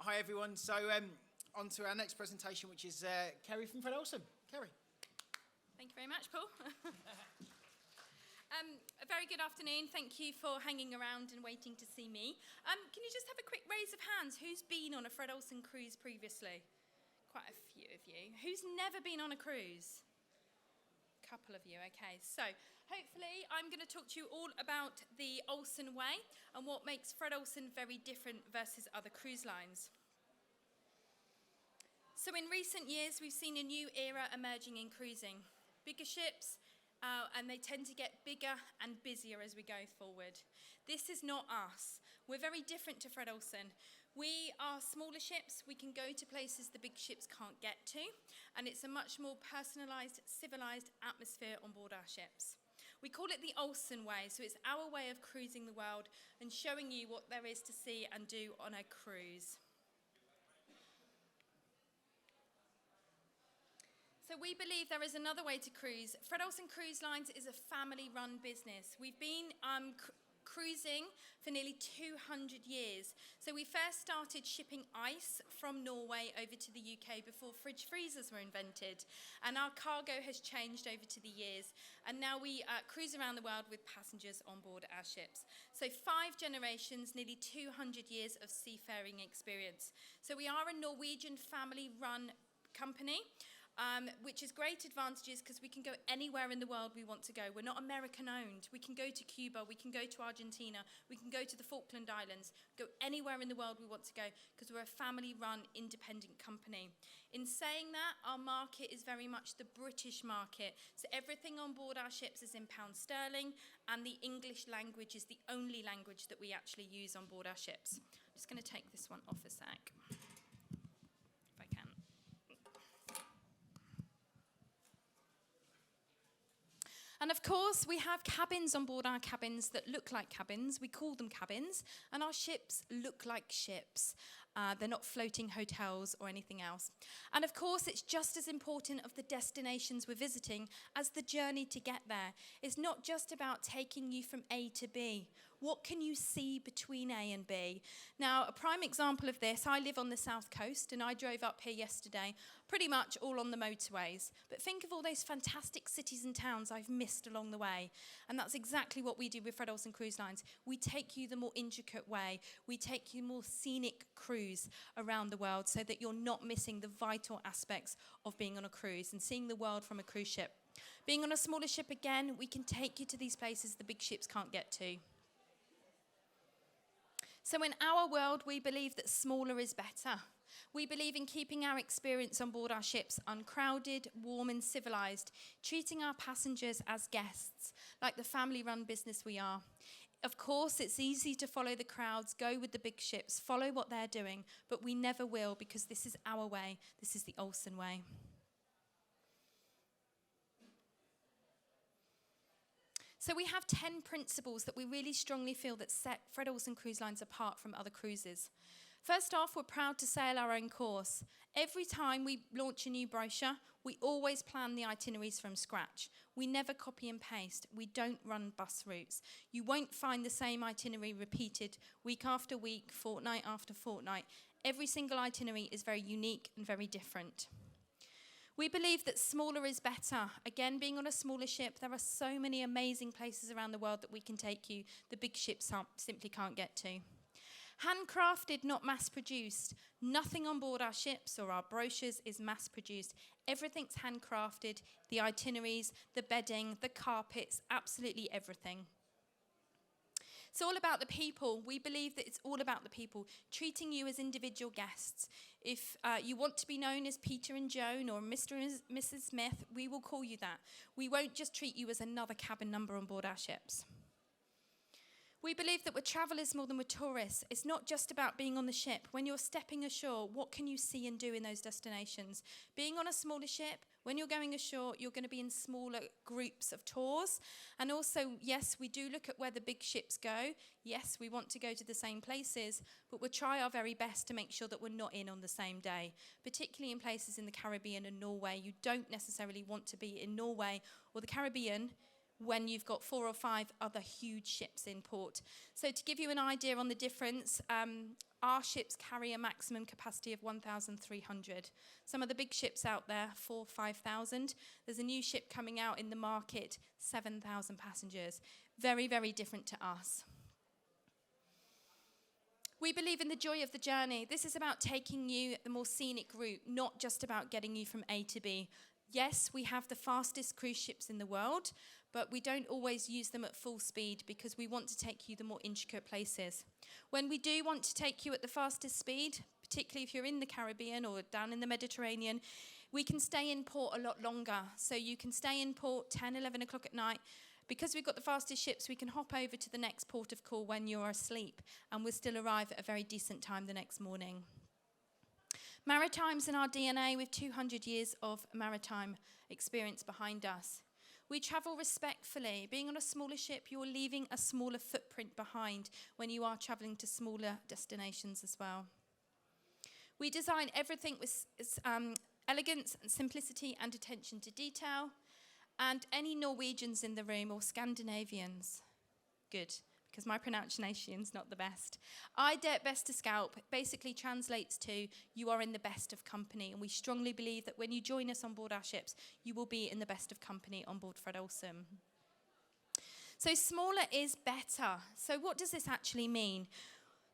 Hi everyone. So on to our next presentation, which is Kerry from Fred Olsen. Kerry. Thank you very much, Paul. A very good afternoon. Thank you for hanging around and waiting to see me. Can you just have a quick raise of hands? Who's been on a Fred Olsen cruise previously? Quite a few of you. Who's never been on a cruise? A couple of you, okay. So hopefully I'm going to talk to you all about the Olsen way and what makes Fred Olsen very different versus other cruise lines. So in recent years, we've seen a new era emerging in cruising. Bigger ships, and they tend to get bigger and busier as we go forward. This is not us. We're very different to Fred Olsen. We are smaller ships. We can go to places the big ships can't get to, and it's a much more personalised, civilised atmosphere on board our ships. We call it the Olsen way, so it's our way of cruising the world and showing you what there is to see and do on a cruise. So we believe there is another way to cruise. Fred Olsen Cruise Lines is a family-run business. We've been cruising for nearly 200 years. So we first started shipping ice from Norway over to the UK before fridge freezers were invented. And our cargo has changed over to the years. And now we cruise around the world with passengers on board our ships. So 5 generations, nearly 200 years of seafaring experience. So we are a Norwegian family-run company. Which is great advantages because we can go anywhere in the world we want to go. We're not American owned. We can go to Cuba, we can go to Argentina, we can go to the Falkland Islands, go anywhere in the world we want to go because we're a family run independent company. In saying that, our market is very much the British market. So everything on board our ships is in pound sterling, and the English language is the only language that we actually use on board our ships. I'm just going to take this one off a sec. And of course, we have cabins on board our cabins that look like cabins. We call them cabins. And our ships look like ships. They're not floating hotels or anything else. And of course, it's just as important of the destinations we're visiting as the journey to get there. It's not just about taking you from A to B. What can you see between A and B? Now, a prime example of this, I live on the south coast and I drove up here yesterday, pretty much all on the motorways. But think of all those fantastic cities and towns I've missed along the way. And that's exactly what we do with Fred Olsen Cruise Lines. We take you the more intricate way. We take you more scenic cruise around the world so that you're not missing the vital aspects of being on a cruise and seeing the world from a cruise ship. Being on a smaller ship again, we can take you to these places the big ships can't get to. So in our world, we believe that smaller is better. We believe in keeping our experience on board our ships uncrowded, warm and civilised, treating our passengers as guests, like the family-run business we are. Of course, it's easy to follow the crowds, go with the big ships, follow what they're doing, but we never will because this is our way. This is the Olsen way. So we have 10 principles that we really strongly feel that set Fred Olsen Cruise Lines apart from other cruises. First off, we're proud to sail our own course. Every time we launch a new brochure, we always plan the itineraries from scratch. We never copy and paste. We don't run bus routes. You won't find the same itinerary repeated week after week, fortnight after fortnight. Every single itinerary is very unique and very different. We believe that smaller is better. Again, being on a smaller ship, there are so many amazing places around the world that we can take you the big ships simply can't get to. Handcrafted, not mass-produced. Nothing on board our ships or our brochures is mass-produced. Everything's handcrafted, the itineraries, the bedding, the carpets, absolutely everything. It's all about the people. We believe that it's all about the people, treating you as individual guests. If you want to be known as Peter and Joan or Mr. and Mrs. Smith, we will call you that. We won't just treat you as another cabin number on board our ships. We believe that we're travellers more than we're tourists. It's not just about being on the ship. When you're stepping ashore, what can you see and do in those destinations? Being on a smaller ship, when you're going ashore, you're going to be in smaller groups of tours. And also, yes, we do look at where the big ships go. Yes, we want to go to the same places, but we'll try our very best to make sure that we're not in on the same day, particularly in places in the Caribbean and Norway. You don't necessarily want to be in Norway or the Caribbean when you've got 4 or 5 other huge ships in port. So to give you an idea on the difference, our ships carry a maximum capacity of 1,300. Some of the big ships out there, 5,000. There's a new ship coming out in the market, 7,000 passengers. Very, very different to us. We believe in the joy of the journey. This is about taking you the more scenic route, not just about getting you from A to B. Yes, we have the fastest cruise ships in the world, but we don't always use them at full speed because we want to take you the more intricate places. When we do want to take you at the fastest speed, particularly if you're in the Caribbean or down in the Mediterranean, we can stay in port a lot longer. So you can stay in port 10, 11 o'clock at night. Because we've got the fastest ships, we can hop over to the next port of call when you're asleep, and we'll still arrive at a very decent time the next morning. Maritime's in our DNA with 200 years of maritime experience behind us. We travel respectfully. Being on a smaller ship, you're leaving a smaller footprint behind when you are traveling to smaller destinations as well. We design everything with elegance and simplicity and attention to detail. And any Norwegians in the room or Scandinavians? Good, because my pronunciation's not the best. I dare best to scalp basically translates to you are in the best of company. And we strongly believe that when you join us on board our ships, you will be in the best of company on board Fred Olsen. So smaller is better. So what does this actually mean?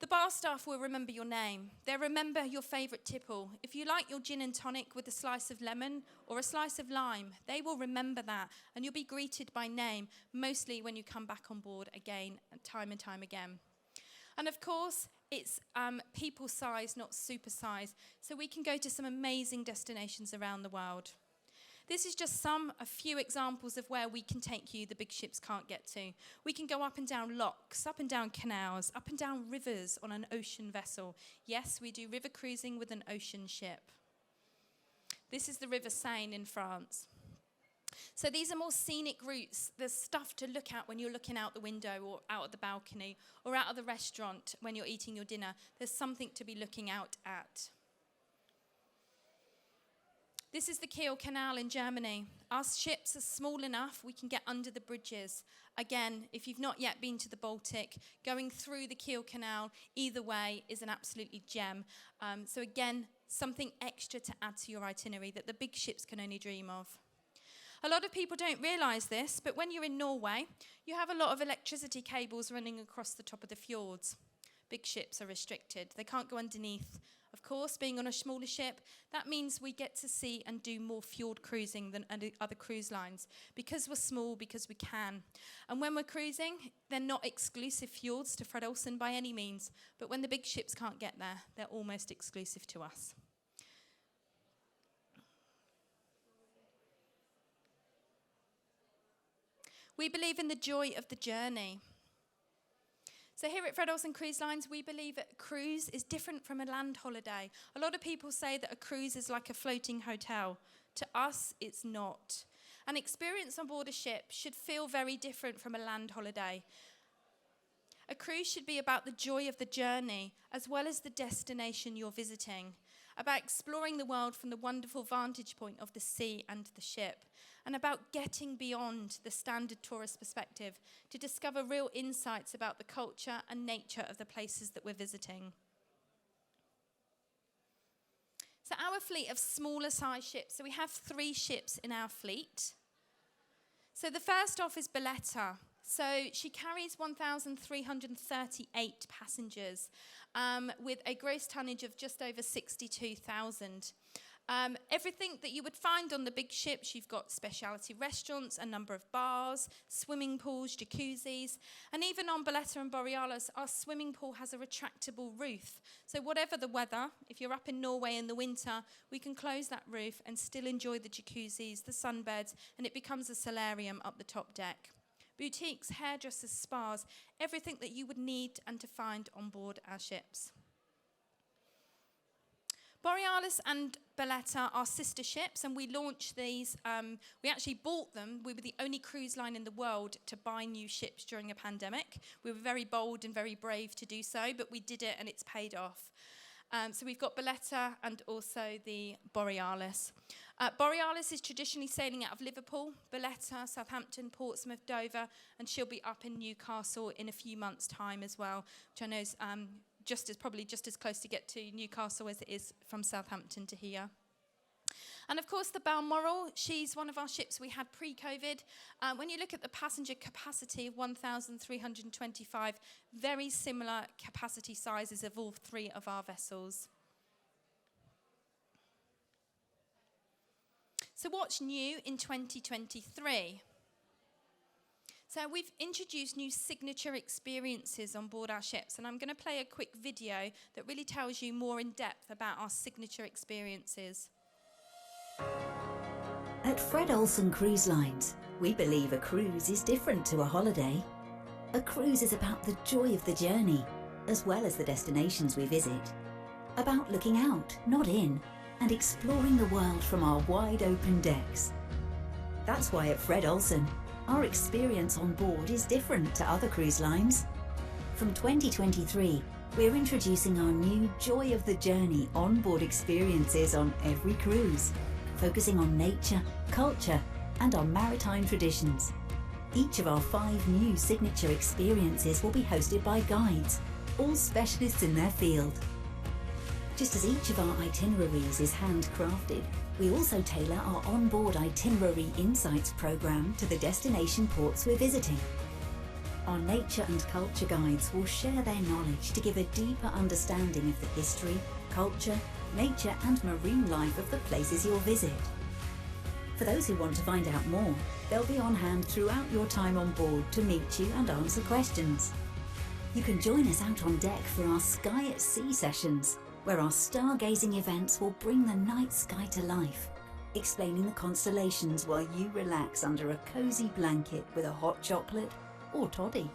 The bar staff will remember your name. They'll remember your favourite tipple. If you like your gin and tonic with a slice of lemon or a slice of lime, they will remember that. And you'll be greeted by name, mostly when you come back on board again, time and time again. And of course, it's people size, not super size. So we can go to some amazing destinations around the world. This is just a few examples of where we can take you the big ships can't get to. We can go up and down locks, up and down canals, up and down rivers on an ocean vessel. Yes, we do river cruising with an ocean ship. This is the River Seine in France. So these are more scenic routes. There's stuff to look at when you're looking out the window or out of the balcony or out of the restaurant when you're eating your dinner. There's something to be looking out at. This is the Kiel Canal in Germany. Our ships are small enough we can get under the bridges. Again, if you've not yet been to the Baltic, going through the Kiel Canal either way is an absolutely gem. So again, something extra to add to your itinerary that the big ships can only dream of. A lot of people don't realise this, but when you're in Norway, you have a lot of electricity cables running across the top of the fjords. Big ships are restricted. They can't go underneath. Of course, being on a smaller ship, that means we get to see and do more fjord cruising than other cruise lines. Because we're small, because we can. And when we're cruising, they're not exclusive fjords to Fred Olsen by any means. But when the big ships can't get there, they're almost exclusive to us. We believe in the joy of the journey. So here at Fred Olsen Cruise Lines, we believe that a cruise is different from a land holiday. A lot of people say that a cruise is like a floating hotel. To us, it's not. An experience on board a ship should feel very different from a land holiday. A cruise should be about the joy of the journey, as well as the destination you're visiting, about exploring the world from the wonderful vantage point of the sea and the ship, and about getting beyond the standard tourist perspective to discover real insights about the culture and nature of the places that we're visiting. So our fleet of smaller size ships, so we have 3 ships in our fleet. So the first off is Belletta. So she carries 1,338 passengers with a gross tonnage of just over 62,000. Everything that you would find on the big ships, you've got specialty restaurants, a number of bars, swimming pools, jacuzzis, and even on Belletta and Borealis, our swimming pool has a retractable roof. So whatever the weather, if you're up in Norway in the winter, we can close that roof and still enjoy the jacuzzis, the sunbeds, and it becomes a solarium up the top deck. Boutiques, hairdressers, spas, everything that you would need and to find on board our ships. Borealis and Belletta are sister ships, and we launched these. We actually bought them. We were the only cruise line in the world to buy new ships during a pandemic. We were very bold and very brave to do so, but we did it, and it's paid off. So we've got Belletta and also the Borealis. Borealis is traditionally sailing out of Liverpool, Valletta, Southampton, Portsmouth, Dover, and she'll be up in Newcastle in a few months' time as well, which I know is probably just as close to get to Newcastle as it is from Southampton to here. And of course, the Balmoral, she's one of our ships we had pre-COVID. When you look at the passenger capacity of 1,325, very similar capacity sizes of all three of our vessels. So what's new in 2023? So we've introduced new signature experiences on board our ships, and I'm going to play a quick video that really tells you more in depth about our signature experiences. At Fred Olsen Cruise Lines, we believe a cruise is different to a holiday. A cruise is about the joy of the journey, as well as the destinations we visit. About looking out, not in, and exploring the world from our wide open decks. That's why at Fred Olsen, our experience on board is different to other cruise lines. From 2023, we're introducing our new Joy of the Journey onboard experiences on every cruise, focusing on nature, culture, and our maritime traditions. Each of our 5 new signature experiences will be hosted by guides, all specialists in their field. Just as each of our itineraries is handcrafted, we also tailor our onboard itinerary insights program to the destination ports we're visiting. Our nature and culture guides will share their knowledge to give a deeper understanding of the history, culture, nature and marine life of the places you'll visit. For those who want to find out more, they'll be on hand throughout your time on board to meet you and answer questions. You can join us out on deck for our Sky at Sea sessions, where our stargazing events will bring the night sky to life, explaining the constellations while you relax under a cosy blanket with a hot chocolate or toddy.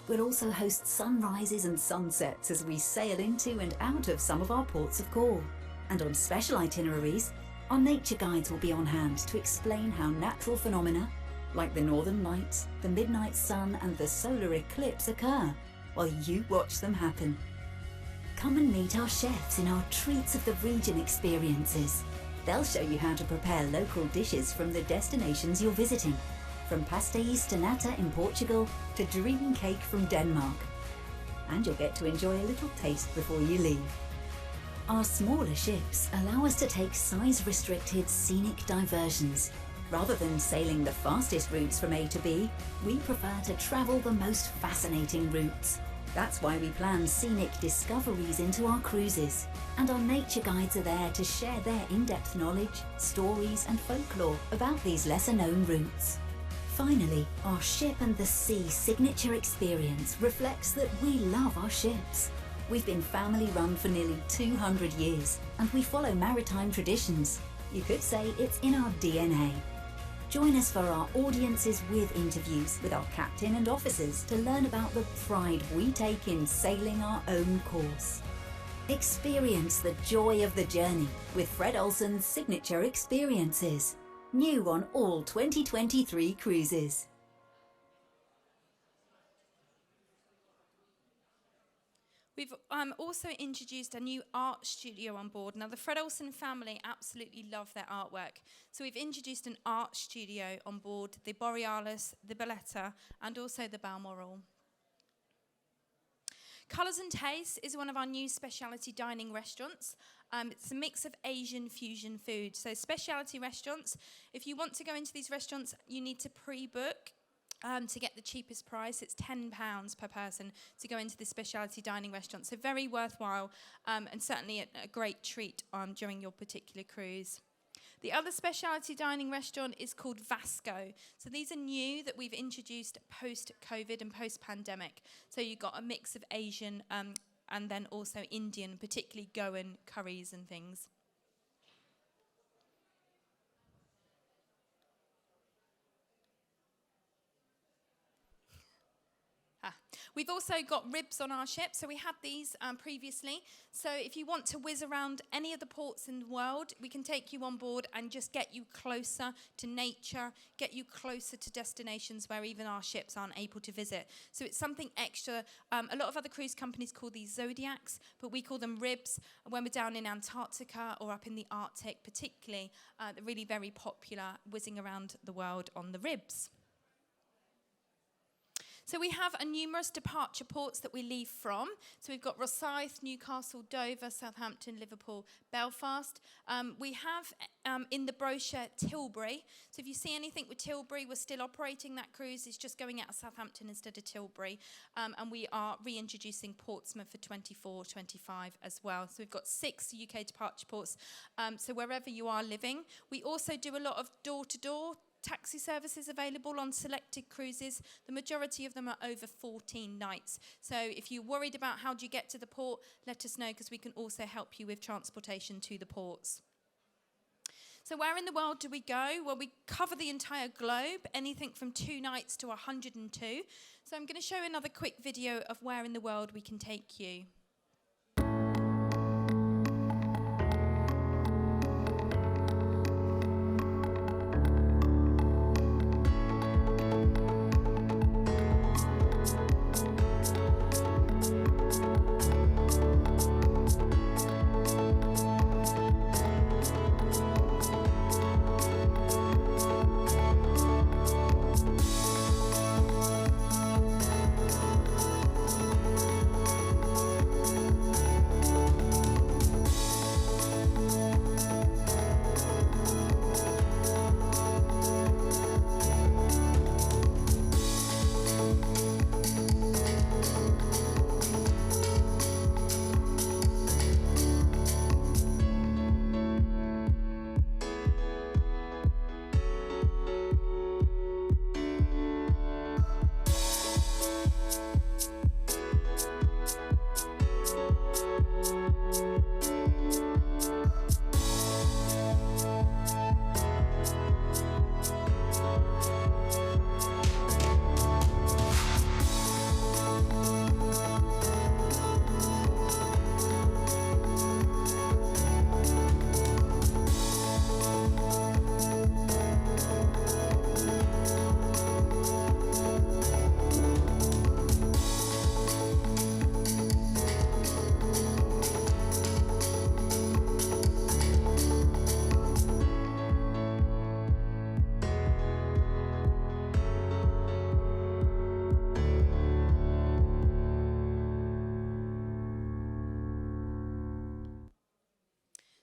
We'll also host sunrises and sunsets as we sail into and out of some of our ports of call. And on special itineraries, our nature guides will be on hand to explain how natural phenomena, like the northern lights, the midnight sun and the solar eclipse occur, while you watch them happen. Come and meet our chefs in our Treats of the Region experiences. They'll show you how to prepare local dishes from the destinations you're visiting, from pastéis de nata in Portugal to dream cake from Denmark. And you'll get to enjoy a little taste before you leave. Our smaller ships allow us to take size-restricted scenic diversions. Rather than sailing the fastest routes from A to B, we prefer to travel the most fascinating routes. That's why we plan scenic discoveries into our cruises, and our nature guides are there to share their in-depth knowledge, stories and folklore about these lesser-known routes. Finally, our Ship and the Sea signature experience reflects that we love our ships. We've been family-run for nearly 200 years, and we follow maritime traditions. You could say it's in our DNA. Join us for our Audiences With interviews with our captain and officers to learn about the pride we take in sailing our own course. Experience the joy of the journey with Fred Olsen's signature experiences. New on all 2023 cruises. We've also introduced a new art studio on board. Now, the Fred Olsen family absolutely love their artwork. So we've introduced an art studio on board the Borealis, the Valletta, and also the Balmoral. Colours and Taste is one of our new specialty dining restaurants. It's a mix of Asian fusion food. So specialty restaurants, if you want to go into these restaurants, you need to pre-book. To get the cheapest price, it's £10 per person to go into the specialty dining restaurant. So very worthwhile and certainly a great treat during your particular cruise. The other specialty dining restaurant is called Vasco. So these are new that we've introduced post-COVID and post-pandemic. So you've got a mix of Asian and then also Indian, particularly Goan curries and things. We've also got ribs on our ship, so we had these previously. So if you want to whiz around any of the ports in the world, we can take you on board and just get you closer to nature, get you closer to destinations where even our ships aren't able to visit. So it's something extra. A lot of other cruise companies call these Zodiacs, but we call them ribs. When we're down in Antarctica or up in the Arctic particularly, they're really very popular, whizzing around the world on the ribs. So we have numerous departure ports that we leave from. So we've got Rosyth, Newcastle, Dover, Southampton, Liverpool, Belfast. We have in the brochure Tilbury. So if you see anything with Tilbury, we're still operating that cruise. It's just going out of Southampton instead of Tilbury. And we are reintroducing Portsmouth for 24-25 as well. So we've got 6 UK departure ports. So wherever you are living. We also do a lot of door-to-door taxi services available on selected cruises. The majority of them are over 14 nights. So if you're worried about how do you get to the port, let us know, because we can also help you with transportation to the ports. So where in the world do we go? Well, we cover the entire globe, anything from 2 nights to 102. So I'm going to show another quick video of where in the world we can take you.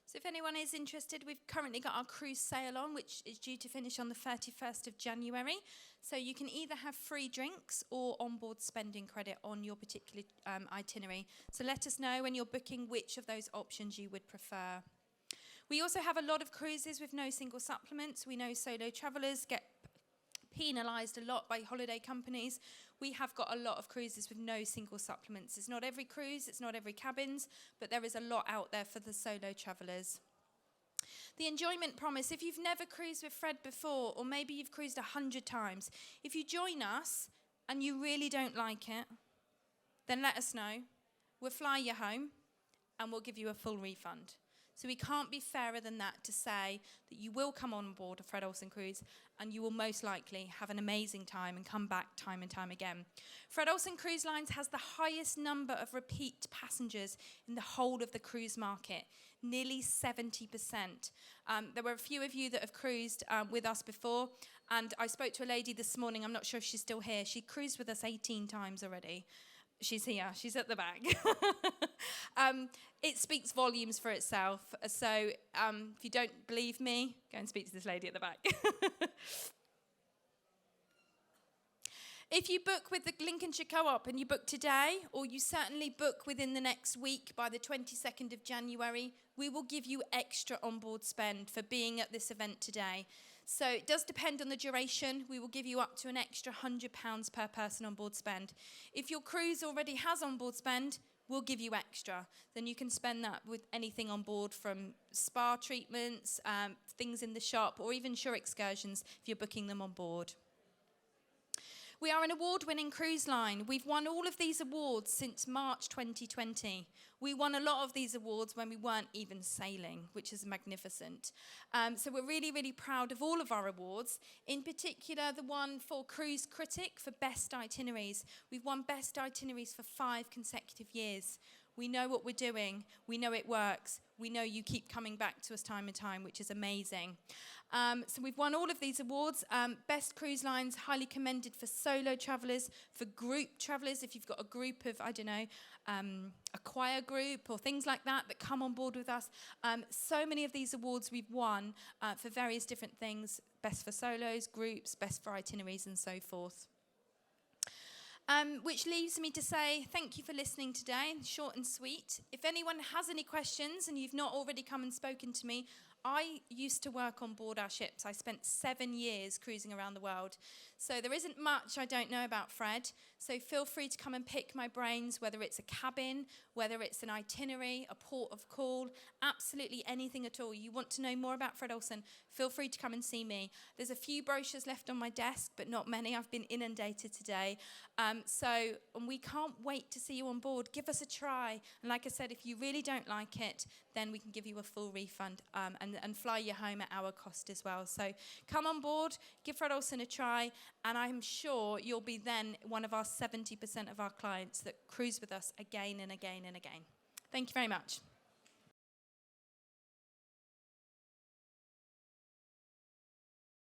So if anyone is interested, we've currently got our cruise sail on, which is due to finish on the 31st of January. So you can either have free drinks or onboard spending credit on your particular itinerary. So let us know when you're booking which of those options you would prefer. We also have a lot of cruises with no single supplements. We know solo travellers get penalised a lot by holiday companies. We have got a lot of cruises with no single supplements. It's not every cruise, it's not every cabins, but there is a lot out there for the solo travellers. The enjoyment promise. If you've never cruised with Fred before, or maybe you've cruised 100 times, if you join us and you really don't like it, then let us know. We'll fly you home and we'll give you a full refund. So we can't be fairer than that to say that you will come on board a Fred Olsen cruise and you will most likely have an amazing time and come back time and time again. Fred Olsen Cruise Lines has the highest number of repeat passengers in the whole of the cruise market, nearly 70%. There were a few of you that have cruised with us before, and I spoke to a lady this morning, I'm not sure if she's still here, she cruised with us 18 times already. She's here, she's at the back. It speaks volumes for itself. So if you don't believe me, go and speak to this lady at the back. If you book with the Lincolnshire Co-op and you book today, or you certainly book within the next week by the 22nd of January, we will give you extra onboard spend for being at this event today. So it does depend on the duration. We will give you up to an extra £100 per person on board spend. If your cruise already has onboard spend, we'll give you extra. Then you can spend that with anything on board, from spa treatments, things in the shop, or even shore excursions if you're booking them on board. We are an award-winning cruise line. We've won all of these awards since March 2020. We won a lot of these awards when we weren't even sailing, which is magnificent. So we're really, really proud of all of our awards, in particular the one for Cruise Critic for Best Itineraries. We've won Best Itineraries for 5 consecutive years. We know what we're doing. We know it works. We know you keep coming back to us time and time, which is amazing. So we've won all of these awards. Best cruise lines, highly commended for solo travellers, for group travellers, if you've got a group of, I don't know, a choir group or things like that that come on board with us. So many of these awards we've won for various different things, best for solos, groups, best for itineraries and so forth. Which leaves me to say thank you for listening today, short and sweet. If anyone has any questions and you've not already come and spoken to me, I used to work on board our ships. I spent 7 years cruising around the world. So there isn't much I don't know about Fred. So feel free to come and pick my brains, whether it's a cabin, whether it's an itinerary, a port of call, absolutely anything at all. You want to know more about Fred Olsen, feel free to come and see me. There's a few brochures left on my desk, but not many. I've been inundated today. And we can't wait to see you on board. Give us a try. And like I said, if you really don't like it, then we can give you a full refund and fly you home at our cost as well. So come on board, give Fred Olsen a try, and I'm sure you'll be then one of our 70% of our clients that cruise with us again and again and again. Thank you very much.